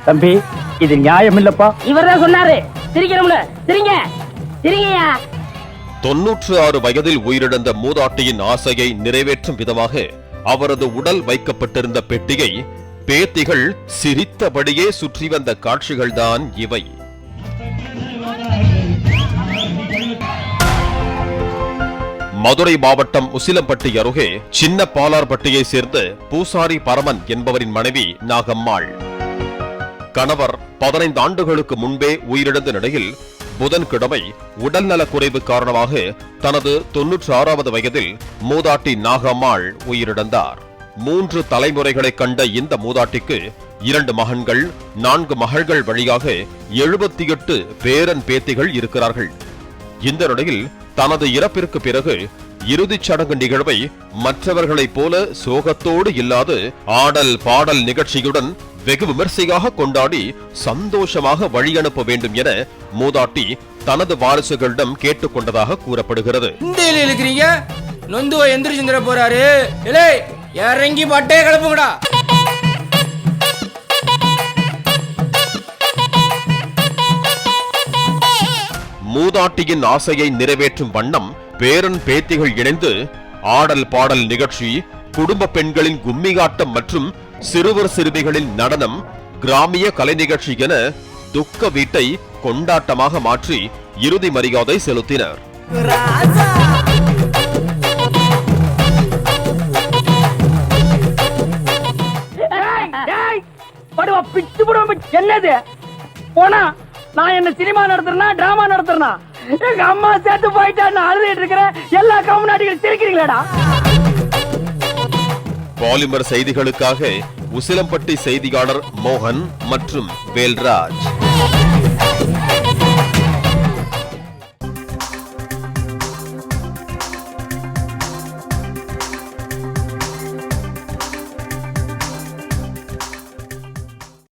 தம்பி, இது நியாயம் இல்லப்பா. இவர்தான் சொன்னாரு சிரிக்கணும்னு. சிரிங்க சிரிங்கயா. 96 வயதில் உயிரிழந்த மூதாட்டியின் ஆசையை நிறைவேற்றும் விதமாக அவரது உடல் வைக்கப்பட்டிருந்த பெட்டியை பேத்திகள் சிரித்தபடியே சுற்றி வந்த காட்சிகள்தான் இவை. மதுரை மாவட்டம் உசிலம்பட்டி அருகே சின்ன பாலார்பட்டியை சேர்ந்த பூசாரி பரமன் என்பவரின் மனைவி நாகம்மாள். கணவர் 15 ஆண்டுகளுக்கு முன்பே உயிரிழந்த நிலையில் புதன்கிழமை உடல்நலக் குறைவு காரணமாக தனது 96வது வயதில் மூதாட்டி நாகம்மாள் உயிரிழந்தார். 3 தலைமுறைகளை கண்ட இந்த மூதாட்டிக்கு 2 மகன்கள் 4 மகள்கள் வழியாக 78 பேரன் பேத்திகள் இருக்கிறார்கள். இந்த நிலையில் தனது இறப்பிற்கு பிறகு இறுதிச் சடங்கு நிகழ்வை மற்றவர்களைப் போல சோகத்தோடு இல்லாது ஆடல் பாடல் நிகழ்ச்சியுடன் வெகு விமர்சையாக கொண்டாடி சந்தோஷமாக வழியனுப்ப வேண்டும் என மூதாட்டி தனது வாரிசுகளிடம் கேட்டுக்கொண்டதாக கூறப்படுகிறது. இருக்கிறீங்க நொந்துவ எந்திரிச்சுந்திர போறாரு, இறங்கி பட்டே கிளப்புங்கடா. மூதாட்டியின் ஆசையை நிறைவேற்றும் வண்ணம் பேரன் பேத்திகள் இணைந்து ஆடல் பாடல் நிகழ்ச்சி, குடும்ப பெண்களின் கும்மியாட்டம் மற்றும் சிறுவர் சிறுமிகளின் நடனம், கிராமிய கலை நிகழ்ச்சி என துக்க வீட்டை கொண்டாட்டமாக மாற்றி இறுதி மரியாதை செலுத்தினர். என்னது போனா நான் என்ன சினிமா நடத்துறேனா டிராமா நடத்துறேனா? எங்க அம்மா சேர்த்து போயிட்டா அழுதுட்டு இருக்கிறேன். எல்லா கம்யூனிட்டிகள் சிரிக்கிறீங்களாடா? பாலிமர் செய்திகளுக்காக உசிலம்பட்டி செய்தியாளர் மோகன் மற்றும் வேல்ராஜ்.